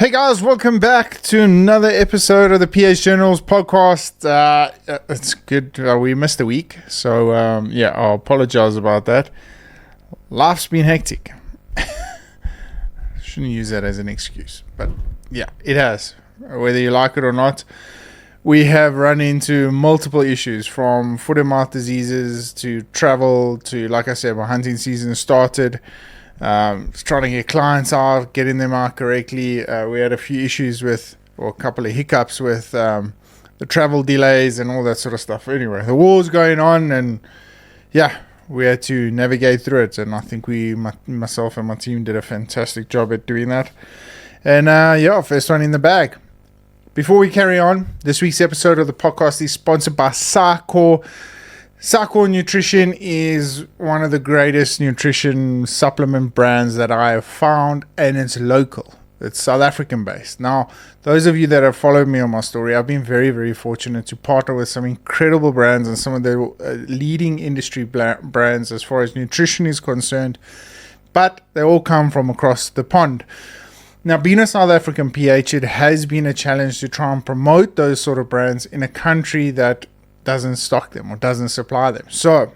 Hey guys, welcome back to another episode of the PH Journals podcast. It's good. We missed a week, so I'll apologize about that. Life's been hectic. Shouldn't use that as an excuse, but yeah, it has. Whether you like it or not, we have run into multiple issues, from foot and mouth diseases to travel to, like I said, my hunting season started. Trying to get clients out, getting them out correctly. We had a few issues or a couple of hiccups with the travel delays and all that sort of stuff. Anyway, the war's going on, and we had to navigate through it. And I think myself and my team did a fantastic job at doing that. And first one in the bag. Before we carry on, this week's episode of the podcast is sponsored by Sarkor. Sarkor Nutrition is one of the greatest nutrition supplement brands that I have found, and it's local. It's South African based. Now, those of you that have followed me on my story, I've been very, very fortunate to partner with some incredible brands and some of the leading industry brands as far as nutrition is concerned, but they all come from across the pond. Now, being a South African PH, it has been a challenge to try and promote those sort of brands in a country that doesn't stock them or doesn't supply them. So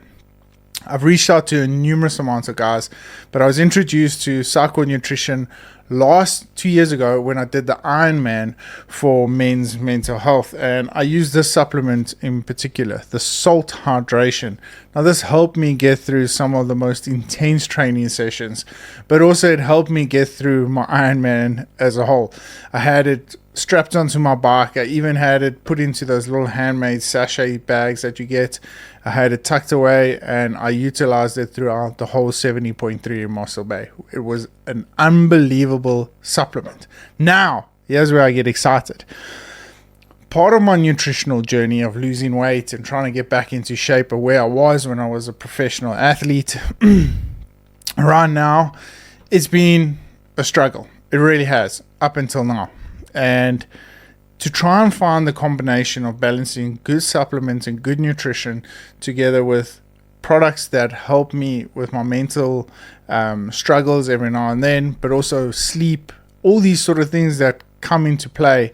I've reached out to numerous amounts of guys, but I was introduced to Sarkor Nutrition 2 years ago when I did the Ironman for men's mental health, and I used this supplement in particular, the salt hydration. Now, this helped me get through some of the most intense training sessions, but also it helped me get through my Ironman as a whole. I had it strapped onto my bike. I even had it put into those little handmade sachet bags that you get. I had it tucked away, and I utilized it throughout the whole 70.3 in Mossel Bay. It was an unbelievable supplement. Now, here's where I get excited. Part of my nutritional journey of losing weight and trying to get back into shape of where I was when I was a professional athlete, right now, it's been a struggle. It really has, up until now. And to try and find the combination of balancing good supplements and good nutrition together with products that help me with my mental struggles every now and then, but also sleep, all these sort of things that come into play,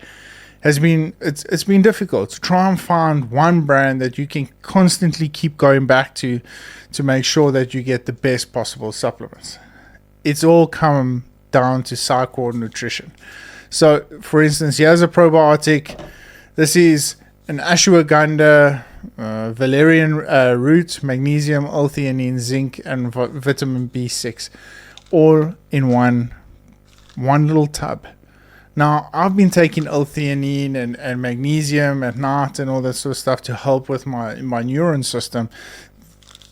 it's been difficult to try and find one brand that you can constantly keep going back to make sure that you get the best possible supplements. It's all come down to Sarkor Nutrition. So, for instance, here's a probiotic. This is an ashwagandha, valerian root, magnesium, L-theanine, zinc, and vitamin B6, all in one little tub. Now, I've been taking L-theanine and magnesium at night and all that sort of stuff to help with my neuron system.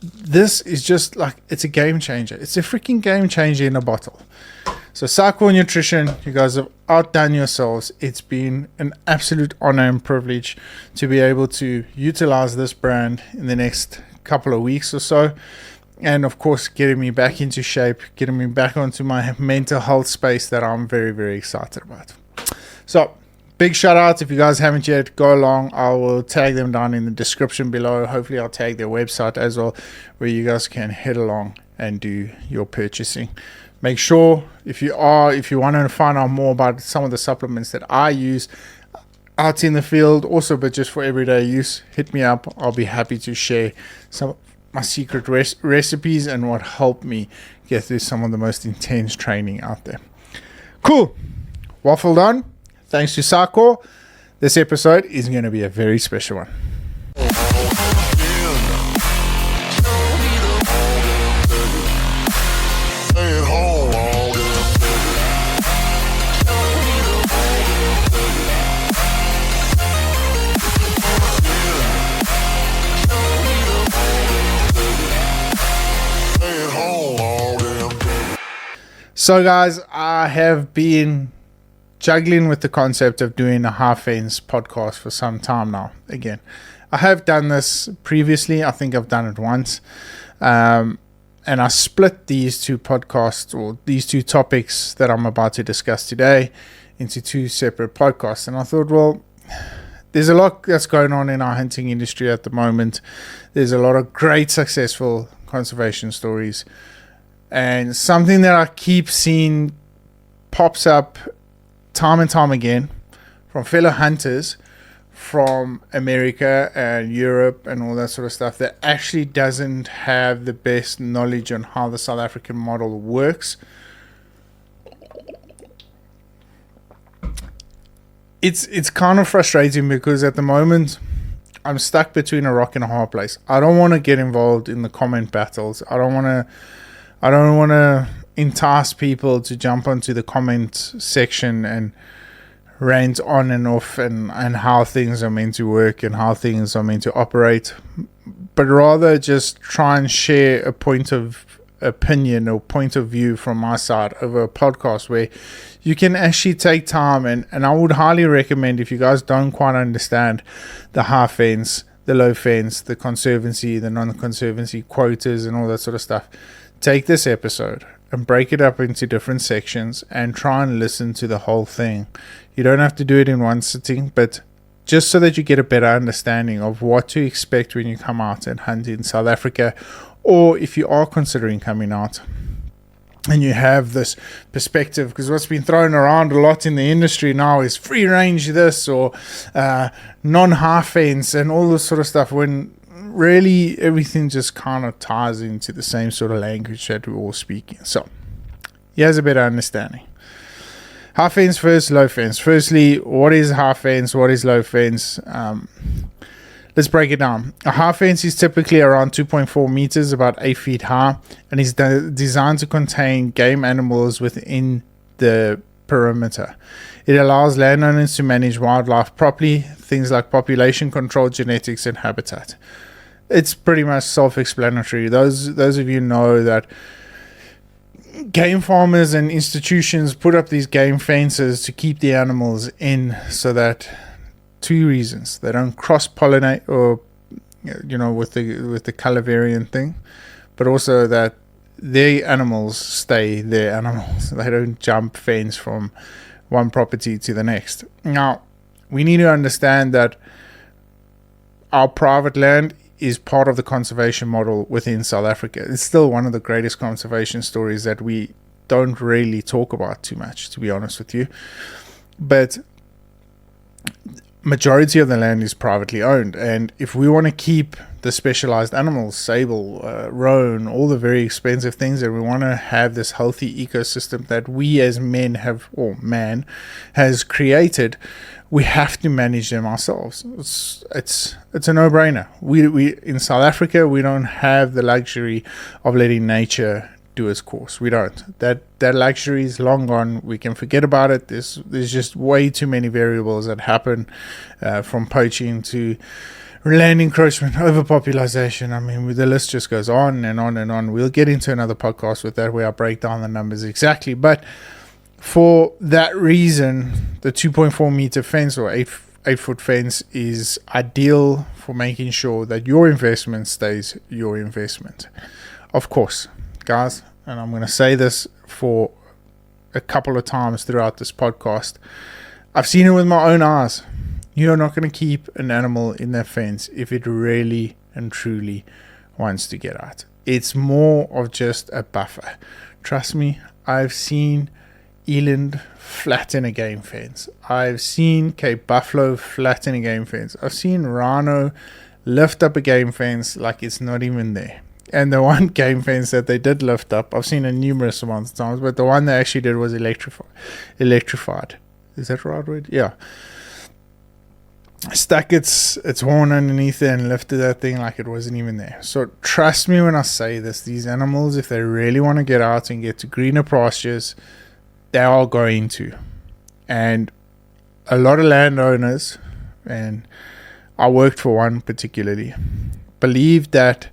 This is just like, it's a game changer. It's a freaking game changer in a bottle. So Sarkor Nutrition, you guys have outdone yourselves. It's been an absolute honor and privilege to be able to utilize this brand in the next couple of weeks or so. And of course, getting me back into shape, getting me back onto my mental health space that I'm very, very excited about. So big shout out. If you guys haven't yet, go along. I will tag them down in the description below. Hopefully I'll tag their website as well, where you guys can head along and do your purchasing. Make sure if you want to find out more about some of the supplements that I use out in the field also, but just for everyday use, hit me up. I'll be happy to share some of my secret recipes and what helped me get through some of the most intense training out there. Cool. Waffle done. Thanks to Sarkor. This episode is going to be a very special one. So guys, I have been juggling with the concept of doing a half ends podcast for some time now. Again, I have done this previously. I think I've done it once. And I split these two podcasts, or these two topics that I'm about to discuss today, into two separate podcasts. And I thought, well, there's a lot that's going on in our hunting industry at the moment. There's a lot of great, successful conservation stories. And something that I keep seeing pops up time and time again from fellow hunters from America and Europe and all that sort of stuff that actually doesn't have the best knowledge on how the South African model works. It's kind of frustrating because at the moment I'm stuck between a rock and a hard place. I don't want to get involved in the comment battles. I don't want to entice people to jump onto the comment section and rant on and off and how things are meant to work and how things are meant to operate, but rather just try and share a point of opinion or point of view from my side over a podcast where you can actually take time, and I would highly recommend, if you guys don't quite understand the high fence, the low fence, the conservancy, the non-conservancy, quotas and all that sort of stuff, take this episode and break it up into different sections and try and listen to the whole thing. You don't have to do it in one sitting, but just so that you get a better understanding of what to expect when you come out and hunt in South Africa, or if you are considering coming out and you have this perspective, because what's been thrown around a lot in the industry now is free range this or non-half fence and all this sort of stuff, when really everything just kind of ties into the same sort of language that we're all speaking. So here's a better understanding. Half fence first, low fence. Firstly, what is half fence? What is low fence? Let's break it down. A half fence is typically around 2.4 meters, about 8 feet high, and is designed to contain game animals within the perimeter. It allows landowners to manage wildlife properly, things like population control, genetics, and habitat. It's pretty much self-explanatory. Those of you know that game farmers and institutions put up these game fences to keep the animals in, so that two reasons: they don't cross-pollinate or with the color variant thing, but also that their animals stay their animals. They don't jump fence from one property to the next. Now, we need to understand that our private land is part of the conservation model within South Africa. It's still one of the greatest conservation stories that we don't really talk about too much, to be honest with you. But majority of the land is privately owned, and if we want to keep the specialized animals, sable, roan, all the very expensive things, and we want to have this healthy ecosystem that we as men have, or man has created, we have to manage them ourselves. It's a no-brainer. We in South Africa, we don't have the luxury of letting nature do its course. We don't. That luxury is long gone. We can forget about it. There's just way too many variables that happen, from poaching to land encroachment, overpopulation. I mean, the list just goes on and on and on. We'll get into another podcast with that where I break down the numbers exactly. But for that reason, the 2.4 meter fence or 8-foot fence is ideal for making sure that your investment stays your investment. Of course, guys, and I'm going to say this for a couple of times throughout this podcast, I've seen it with my own eyes. You're not going to keep an animal in that fence if it really and truly wants to get out. It's more of just a buffer. Trust me, I've seen eland flatten a game fence. I've seen Cape Buffalo flatten a game fence. I've seen rhino lift up a game fence like it's not even there. And the one game fence that they did lift up, I've seen it numerous amounts of times, but the one they actually did was electrified. Is that the right word? Yeah. Stuck its horn underneath it and lifted that thing like it wasn't even there. So trust me when I say this, these animals, if they really want to get out and get to greener pastures, they are going to. And a lot of landowners, and I worked for one particularly, believe that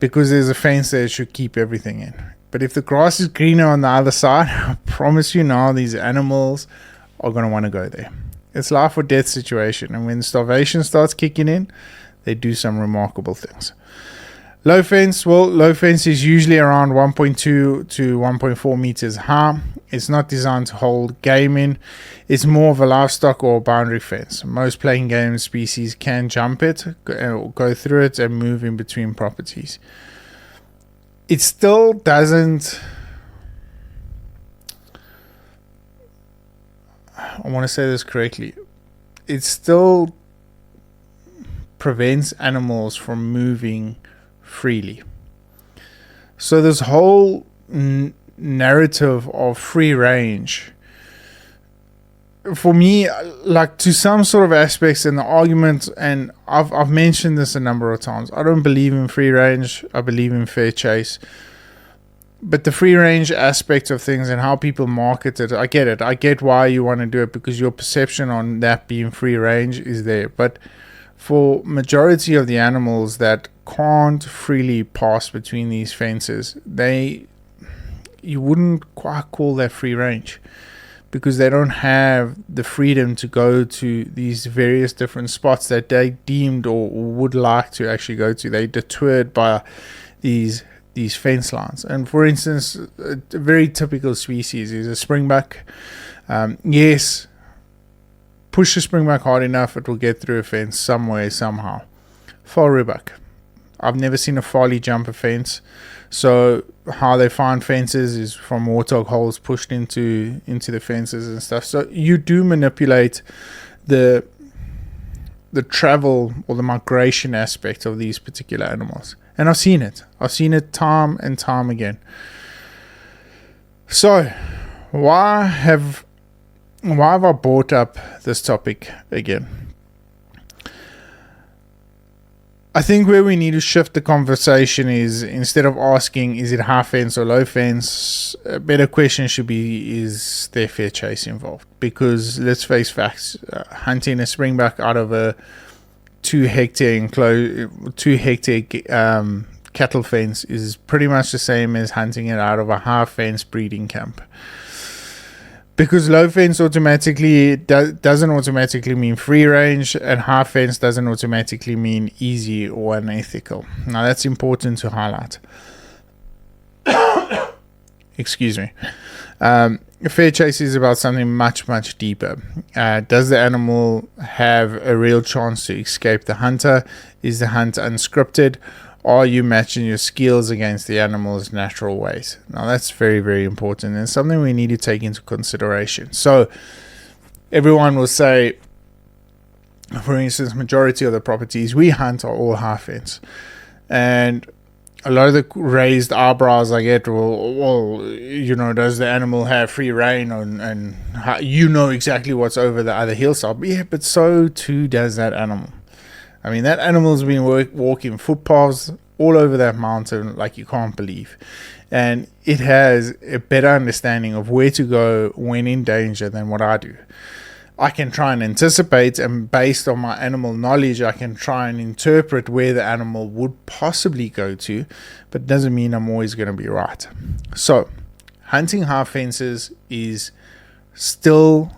because there's a fence there, it should keep everything in. But if the grass is greener on the other side, I promise you now, these animals are going to want to go there. It's life or death situation, and when starvation starts kicking in, they do some remarkable things. Low fence, well, low fence is usually around 1.2 to 1.4 meters high. It's not designed to hold game in. It's more of a livestock or boundary fence. Most playing game species can jump it, go through it, and move in between properties. It still doesn't... I want to say this correctly, it still prevents animals from moving freely. So this whole narrative of free range, for me, like, to some sort of aspects in the argument, and I've mentioned this a number of times, I don't believe in free range. I believe in fair chase. But the free range aspect of things and how people market it, I get it. I get why you want to do it, because your perception on that being free range is there. But for majority of the animals that can't freely pass between these fences, you wouldn't quite call that free range, because they don't have the freedom to go to these various different spots that they deemed or would like to actually go to. They're deterred by these fence lines. And for instance, a very typical species is a springbuck. Yes, push a springbuck hard enough, it will get through a fence some way, somehow. Foulriebuck, I've never seen a farley jump a fence. So how they find fences is from warthog holes pushed into the fences and stuff. So you do manipulate the travel or the migration aspect of these particular animals. And I've seen it. I've seen it time and time again. So why have I brought up this topic again? I think where we need to shift the conversation is, instead of asking, is it high fence or low fence, a better question should be, is there fair chase involved? Because let's face facts, hunting a springbuck out of a 2 hectare cattle fence is pretty much the same as hunting it out of a high fence breeding camp. Because low fence automatically doesn't automatically mean free range, and high fence doesn't automatically mean easy or unethical. Now that's important to highlight. Excuse me. Fair chase is about something much, much deeper. Does the animal have a real chance to escape the hunter? Is the hunt unscripted? Are you matching your skills against the animal's natural ways? Now that's very, very important, and something we need to take into consideration. So everyone will say, for instance, majority of the properties we hunt are all high fence, and a lot of the raised eyebrows I get, well, does the animal have free rein, and exactly what's over the other hillside? Yeah, but so too does that animal. I mean, that animal's been walking footpaths all over that mountain like you can't believe. And it has a better understanding of where to go when in danger than what I do. I can try and anticipate, and based on my animal knowledge, I can try and interpret where the animal would possibly go to, but it doesn't mean I'm always going to be right. So, hunting high fences is still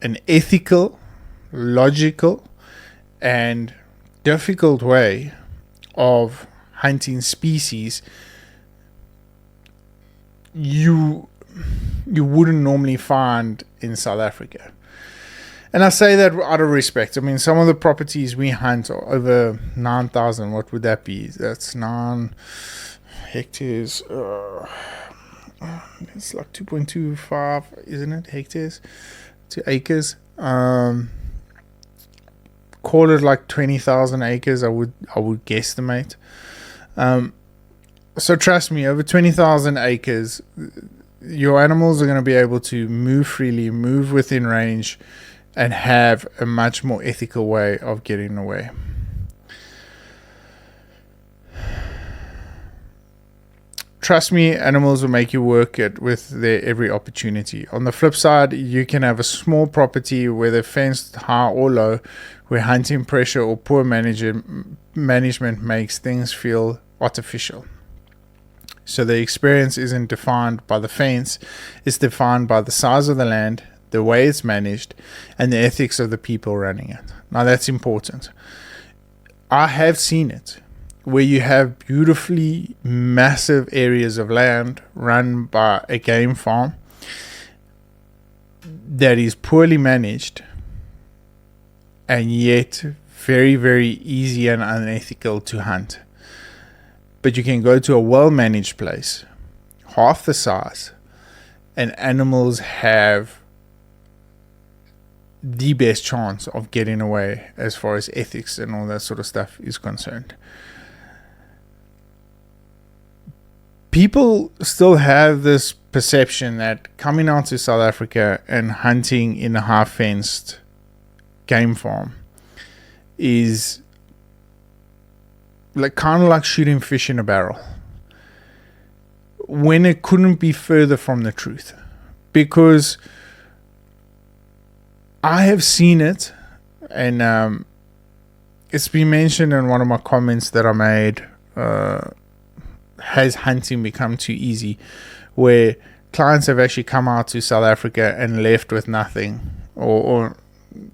an ethical, logical, and difficult way of hunting species you wouldn't normally find in South Africa. And I say that out of respect. I mean, some of the properties we hunt are over 9,000. What would that be? That's 9 hectares. It's like 2.25, isn't it? Hectares to acres. Call it like 20,000 acres. I would guesstimate. So trust me, over 20,000 acres, your animals are going to be able to move freely, move within range, and have a much more ethical way of getting away. Trust me, animals will make you work it with their every opportunity. On the flip side, you can have a small property, whether fenced high or low, where hunting pressure or poor management makes things feel artificial. So the experience isn't defined by the fence, it's defined by the size of the land, the way it's managed, and the ethics of the people running it. Now that's important. I have seen it, where you have beautifully massive areas of land run by a game farm that is poorly managed and yet very, very easy and unethical to hunt. But you can go to a well-managed place, half the size, and animals have the best chance of getting away as far as ethics and all that sort of stuff is concerned. People still have this perception that coming out to South Africa and hunting in a half-fenced game farm is like kind of like shooting fish in a barrel, when it couldn't be further from the truth. Because I have seen it, and it's been mentioned in one of my comments that I made, has hunting become too easy, where clients have actually come out to South Africa and left with nothing, or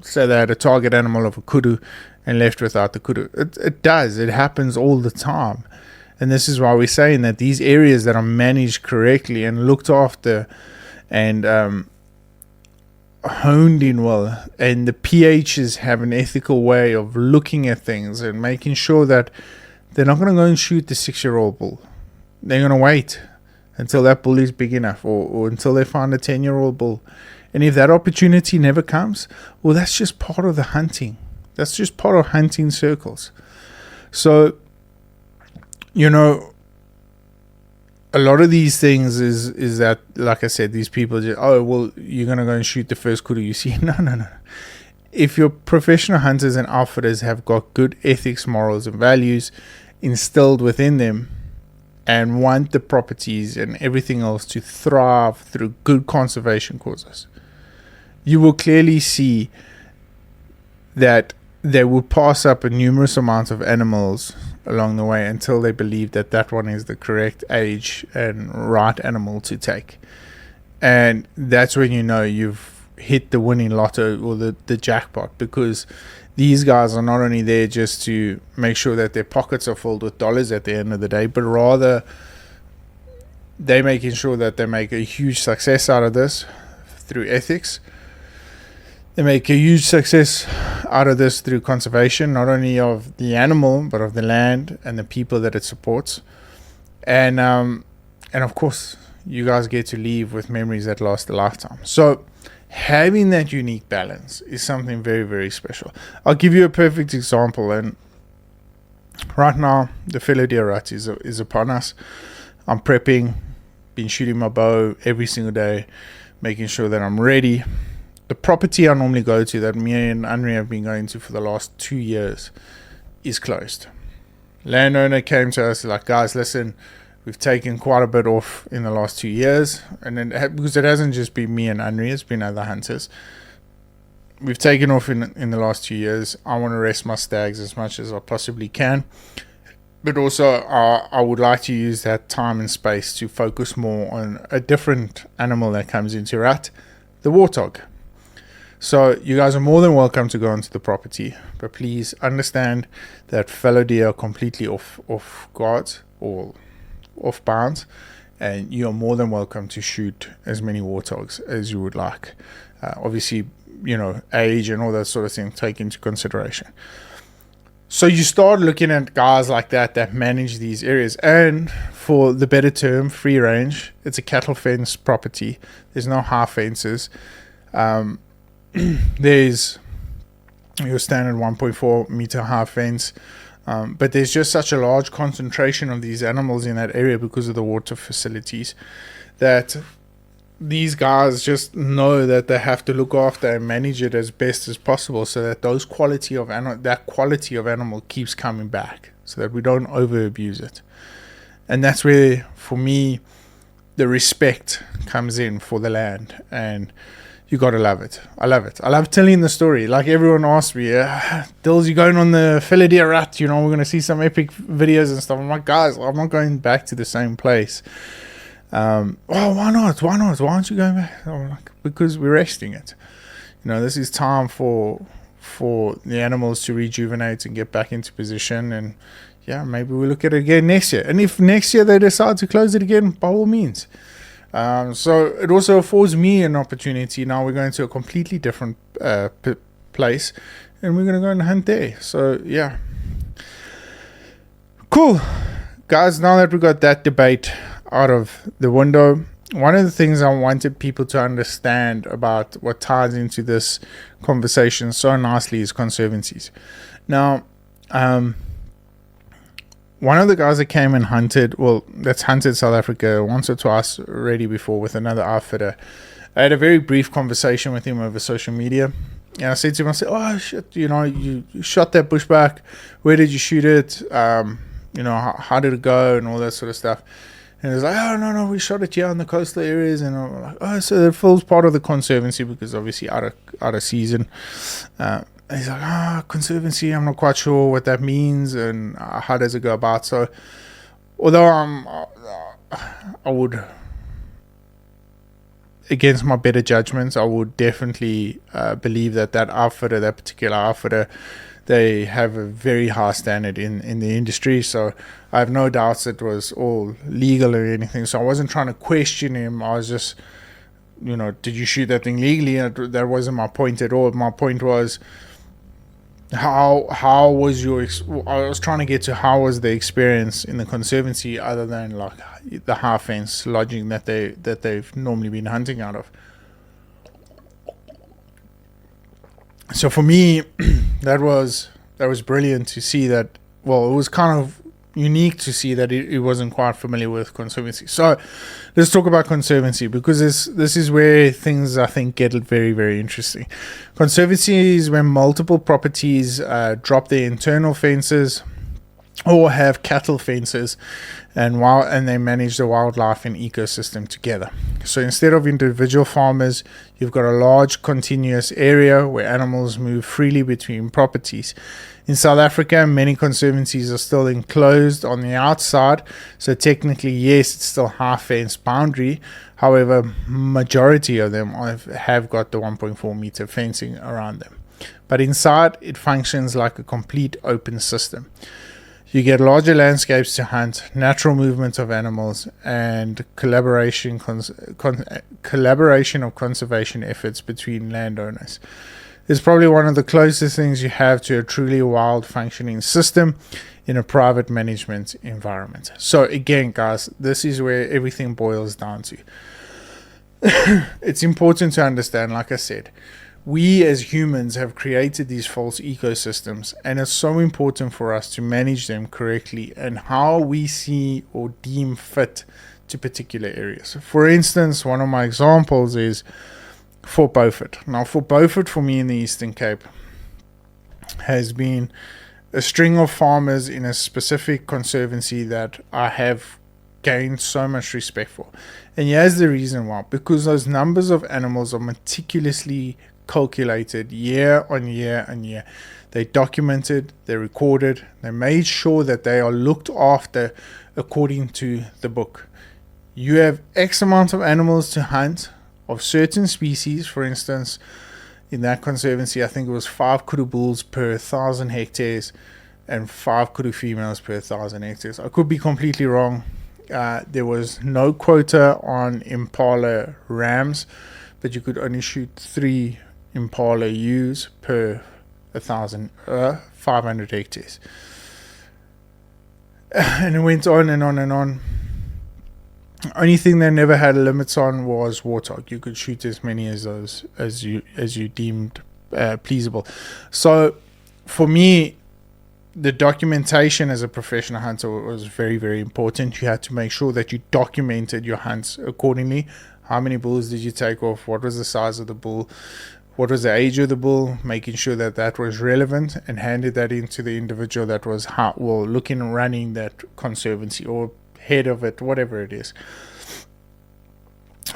say they had a target animal of a kudu and left without the kudu. It happens all the time. And this is why we're saying that these areas that are managed correctly and looked after and honed in well, and the PHs have an ethical way of looking at things and making sure that they're not going to go and shoot the 6-year-old bull. They're going to wait until that bull is big enough, or until they find a 10-year-old bull. And if that opportunity never comes, well, that's just part of the hunting. That's just part of hunting circles. So, you know, a lot of these things is that, like I said, these people just, oh, well, you're going to go and shoot the first kudu you see. No. If your professional hunters and outfitters have got good ethics, morals, and values instilled within them, and want the properties and everything else to thrive through good conservation causes, you will clearly see that they will pass up a numerous amount of animals along the way until they believe that that one is the correct age and right animal to take. And that's when you know you've hit the winning lotto, or the jackpot, because these guys are not only there just to make sure that their pockets are filled with dollars at the end of the day, but rather they're making sure that they make a huge success out of this through ethics. They make a huge success out of this through conservation, not only of the animal, but of the land and the people that it supports. And of course, you guys get to leave with memories that last a lifetime. So having that unique balance is something very, very special. I'll give you a perfect example. And right now, the fellow deer rut is upon us. I'm prepping, been shooting my bow every single day, making sure that I'm ready. The property I normally go to, that me and Henri have been going to for the last 2 years, is closed. Landowner came to us like, guys, listen, we've taken quite a bit off in the last 2 years, and then, because it hasn't just been me and Henri, it's been other hunters. We've taken off in the last 2 years. I want to rest my stags as much as I possibly can, but also I would like to use that time and space to focus more on a different animal that comes into rut, the warthog. So you guys are more than welcome to go onto the property, but please understand that fallow deer are completely off guards or off bounds, and you are more than welcome to shoot as many warthogs as you would like. Obviously, you know, age and all that sort of thing take into consideration. So you start looking at guys like that manage these areas, and for the better term, free range, it's a cattle fence property. There's no half fences. There's your standard 1.4 meter half fence, but there's just such a large concentration of these animals in that area because of the water facilities, that these guys just know that they have to look after and manage it as best as possible, so that that quality of animal keeps coming back, so that we don't over abuse it. And that's where, for me, the respect comes in for the land, and you gotta love it. I love it. I love telling the story. Like everyone asks me, Dills, you going on the fallow deer rut? You know, we're gonna see some epic videos and stuff. I'm like, guys, I'm not going back to the same place. Why not? Why aren't you going back? I'm like, because we're resting it. You know, this is time for the animals to rejuvenate and get back into position. And yeah, maybe we'll look at it again next year. And if next year they decide to close it again, by all means. So it also affords me an opportunity. Now we're going to a completely different place, and we're going to go and hunt there. So yeah, cool guys. Now that we got that debate out of the window, one of the things I wanted people to understand about what ties into this conversation so nicely is conservancies. Now, one of the guys that came and hunted, that's hunted South Africa once or twice already before with another outfitter. I had a very brief conversation with him over social media. And I said to him, I said, oh, shit, you shot that bushback. Where did you shoot it? How did it go? And all that sort of stuff. And he was like, oh, no, we shot it here in the coastal areas. And I'm like, oh, so it falls part of the conservancy because obviously out of season. And he's like, conservancy, I'm not quite sure what that means and how does it go about. So although I would, against my better judgments, I would definitely believe that particular outfitter, they have a very high standard in the industry. So I have no doubts it was all legal or anything. So I wasn't trying to question him. I was just, did you shoot that thing legally? And that wasn't my point at all. My point was, how was I was trying to get to how was the experience in the conservancy other than like the high fence lodging that they've normally been hunting out of. So for me, that was brilliant to see that. Well, it was kind of unique to see that it wasn't quite familiar with conservancy. So let's talk about conservancy, because this is where things I think get very, very interesting. Conservancy is when multiple properties drop their internal fences or have cattle fences and they manage the wildlife and ecosystem together. So instead of individual farmers, you've got a large continuous area where animals move freely between properties. In South Africa, many conservancies are still enclosed on the outside, so technically, yes, it's still half fence boundary. However, majority of them have got the 1.4 meter fencing around them. But inside, it functions like a complete open system. You get larger landscapes to hunt, natural movement of animals, and collaboration of conservation efforts between landowners. It's probably one of the closest things you have to a truly wild functioning system in a private management environment. So again, guys, this is where everything boils down to. It's important to understand, like I said, we as humans have created these false ecosystems, and it's so important for us to manage them correctly and how we see or deem fit to particular areas. For instance, one of my examples is Fort Beaufort. Now, Fort Beaufort for me in the Eastern Cape has been a string of farmers in a specific conservancy that I have gained so much respect for. And here's the reason why. Because those numbers of animals are meticulously calculated year on year on year. They documented, they recorded, they made sure that they are looked after according to the book. You have X amount of animals to hunt of certain species. For instance, in that conservancy, I think it was 5 kudu bulls per 1,000 hectares and 5 kudu females per 1,000 hectares. I could be completely wrong. There was no quota on impala rams, but you could only shoot 3 impala ewes per 500 hectares. And it went on and on and on. Only thing they never had limits on was warthog. You could shoot as many as those as you deemed pleasable. So for me, the documentation as a professional hunter was very, very important. You had to make sure that you documented your hunts accordingly. How many bulls did you take off? What was the size of the bull? What was the age of the bull? Making sure that was relevant, and handed that into the individual that was looking and running that conservancy or head of it, whatever it is,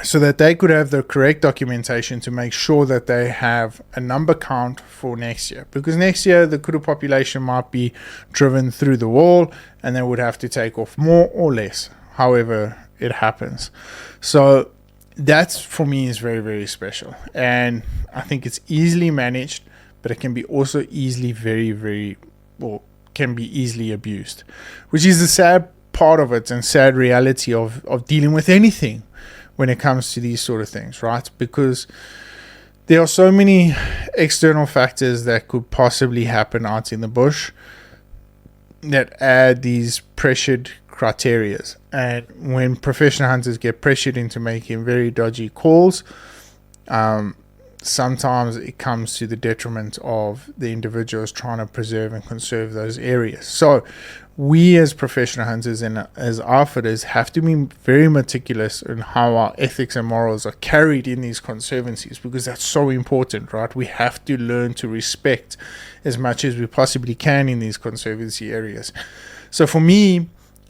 so that they could have the correct documentation to make sure that they have a number count for next year. Because next year the kudu population might be driven through the wall and they would have to take off more or less, however it happens. So that's, for me, is very, very special. And I think it's easily managed, but it can be also easily can be easily abused, which is the sad part of it and sad reality of dealing with anything when it comes to these sort of things, right? Because there are so many external factors that could possibly happen out in the bush that add these pressured criterias. And when professional hunters get pressured into making very dodgy calls, sometimes it comes to the detriment of the individuals trying to preserve and conserve those areas. So we as professional hunters and as outfitters have to be very meticulous in how our ethics and morals are carried in these conservancies, because that's so important, right? We have to learn to respect as much as we possibly can in these conservancy areas. So for me,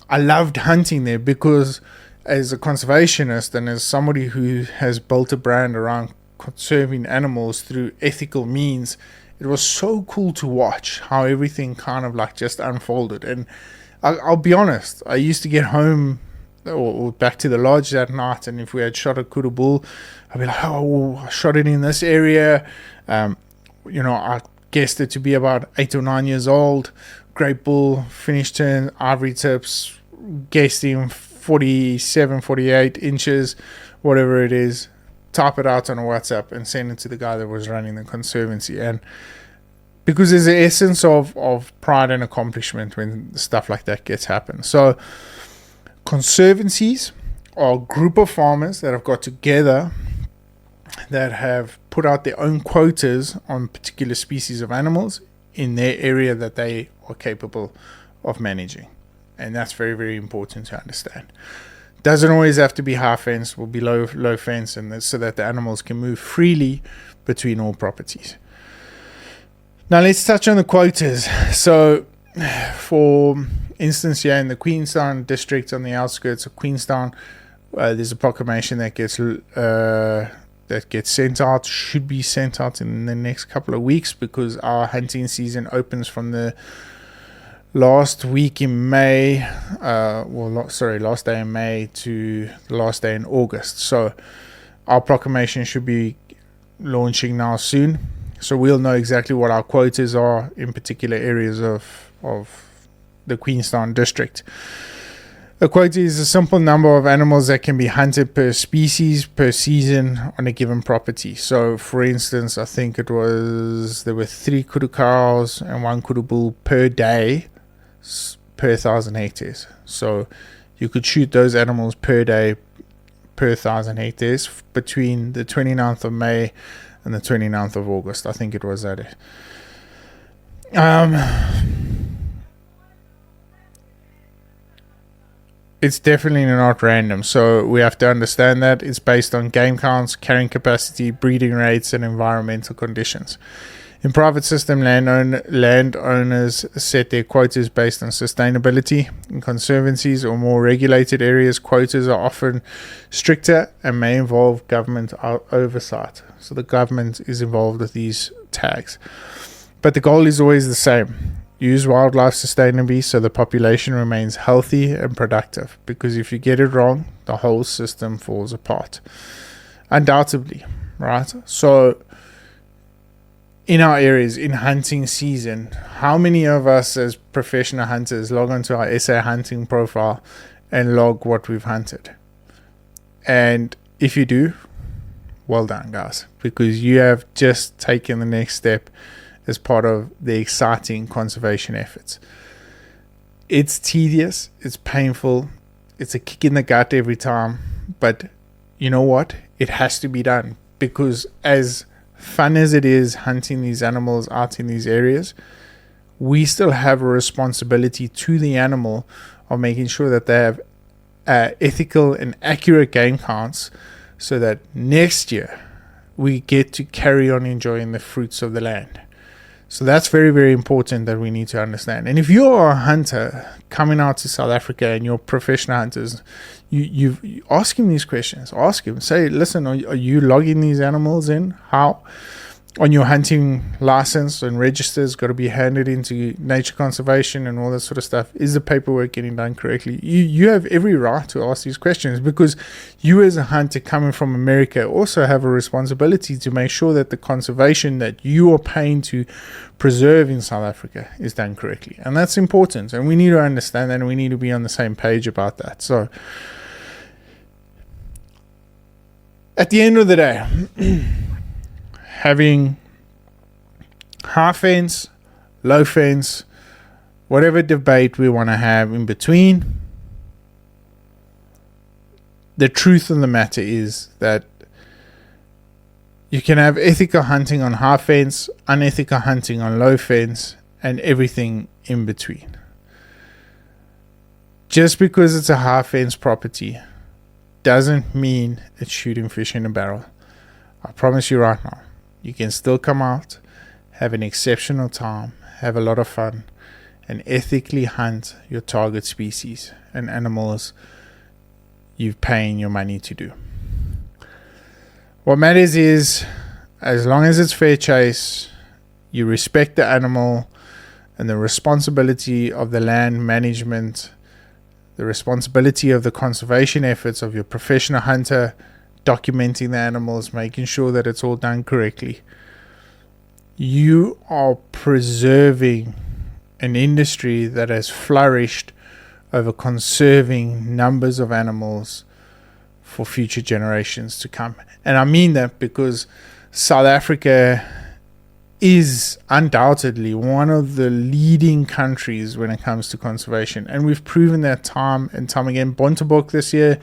I loved hunting there because as a conservationist and as somebody who has built a brand around conserving animals through ethical means, it was so cool to watch how everything kind of like just unfolded. And I'll be honest, I used to get home or back to the lodge that night, and if we had shot a kudu bull, I'd be like, oh, I shot it in this area. I guessed it to be about 8 or 9 years old. Great bull, finished turn, ivory tips, guessed him 47, 48 inches, whatever it is. Type it out on a WhatsApp and send it to the guy that was running the conservancy. And because there's an essence of pride and accomplishment when stuff like that gets happen. So conservancies are a group of farmers that have got together that have put out their own quotas on particular species of animals in their area that they are capable of managing. And that's very, very important to understand. Doesn't always have to be high fence, will be low fence, and so that the animals can move freely between all properties. Now let's touch on the quotas. So for instance, here in the Queenstown district on the outskirts of Queenstown, there's a proclamation that gets sent out, should be sent out in the next couple of weeks, because our hunting season opens from the last week in May, last day in May to the last day in August. So our proclamation should be launching now soon. So we'll know exactly what our quotas are in particular areas of the Queenstown district. A quota is a simple number of animals that can be hunted per species per season on a given property. So for instance, I think there were 3 kudu cows and 1 kudu bull per day per 1,000 hectares. So you could shoot those animals per day per 1,000 hectares between the 29th of May and the 29th of August. I think it was that. It's definitely not random, so we have to understand that it's based on game counts, carrying capacity, breeding rates, and environmental conditions. In private system, landowners set their quotas based on sustainability. In conservancies or more regulated areas, quotas are often stricter and may involve government oversight. So the government is involved with these tags. But the goal is always the same. Use wildlife sustainably so the population remains healthy and productive. Because if you get it wrong, the whole system falls apart. Undoubtedly, right? So in our areas, in hunting season, how many of us as professional hunters log onto our SA hunting profile and log what we've hunted? And if you do, well done, guys, because you have just taken the next step as part of the exciting conservation efforts. It's tedious, it's painful, it's a kick in the gut every time, but you know what? It has to be done, because as fun as it is hunting these animals out in these areas, we still have a responsibility to the animal of making sure that they have ethical and accurate game counts, so that next year we get to carry on enjoying the fruits of the land. So that's very, very important that we need to understand. And if you're a hunter coming out to South Africa and you're professional hunters, you ask him these questions. Ask him, say, listen, are you logging these animals in? How? On your hunting license and registers got to be handed into nature conservation and all that sort of stuff. Is the paperwork getting done correctly? You have every right to ask these questions, because you as a hunter coming from America also have a responsibility to make sure that the conservation that you are paying to preserve in South Africa is done correctly. And that's important, and we need to understand that, and we need to be on the same page about that. So at the end of the day, having high fence, low fence, whatever debate we want to have in between, the truth of the matter is that you can have ethical hunting on high fence, unethical hunting on low fence, and everything in between. Just because it's a high fence property doesn't mean it's shooting fish in a barrel. I promise you right now, you can still come out, have an exceptional time, have a lot of fun, and ethically hunt your target species and animals you're paying your money to do. What matters is, as long as it's fair chase, you respect the animal and the responsibility of the land management, the responsibility of the conservation efforts of your professional hunter, documenting the animals, making sure that it's all done correctly. You are preserving an industry that has flourished over conserving numbers of animals for future generations to come. And I mean that because South Africa is undoubtedly one of the leading countries when it comes to conservation, and we've proven that time and time again. Bontebok this year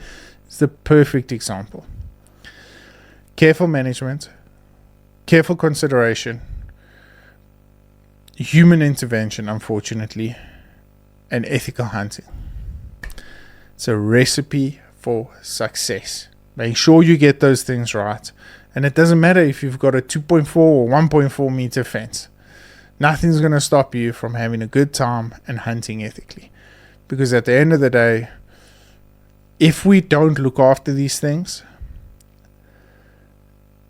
is the perfect example. Careful management, careful consideration, human intervention, unfortunately, and ethical hunting. It's a recipe for success. Make sure you get those things right. And it doesn't matter if you've got a 2.4 or 1.4 meter fence. Nothing's going to stop you from having a good time and hunting ethically. Because at the end of the day, if we don't look after these things,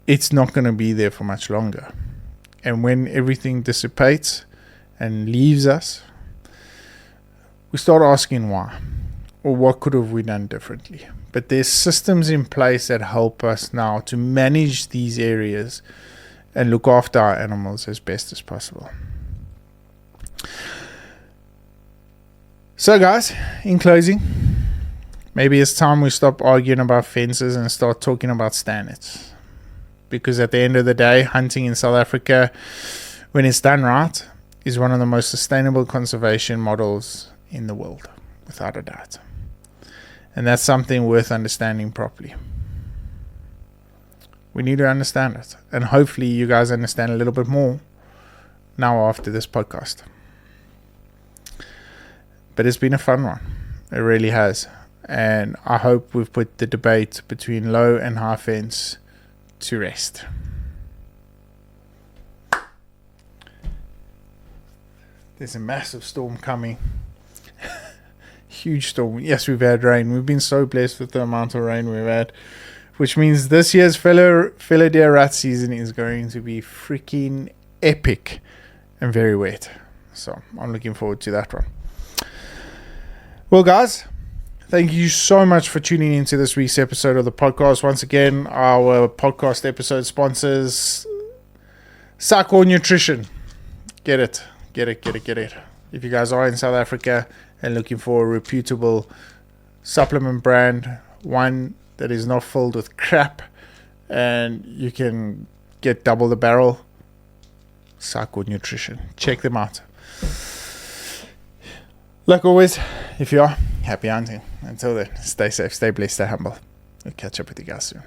it's not going to be there for much longer. And when everything dissipates and leaves us, we start asking why. Or what could have we done differently? But there's systems in place that help us now to manage these areas and look after our animals as best as possible. So guys, in closing, maybe it's time we stop arguing about fences and start talking about standards. Because at the end of the day, hunting in South Africa, when it's done right, is one of the most sustainable conservation models in the world, without a doubt. And that's something worth understanding properly. We need to understand it. And hopefully you guys understand a little bit more now after this podcast. But it's been a fun one. It really has. And I hope we've put the debate between low and high fence to rest. There's a massive storm coming. Huge storm. Yes, we've had rain. We've been so blessed with the amount of rain we've had, which means this year's fellow deer rat season is going to be freaking epic and very wet. So I'm looking forward to that one. Well, guys, thank you so much for tuning into this week's episode of the podcast. Once again, our podcast episode sponsors, Sako Nutrition. Get it. If you guys are in South Africa and looking for a reputable supplement brand, one that is not filled with crap, and you can get double the barrel, Sako Nutrition. Check them out. Like always, if you are, happy hunting. Until then, stay safe, stay blessed, stay humble. We'll catch up with you guys soon.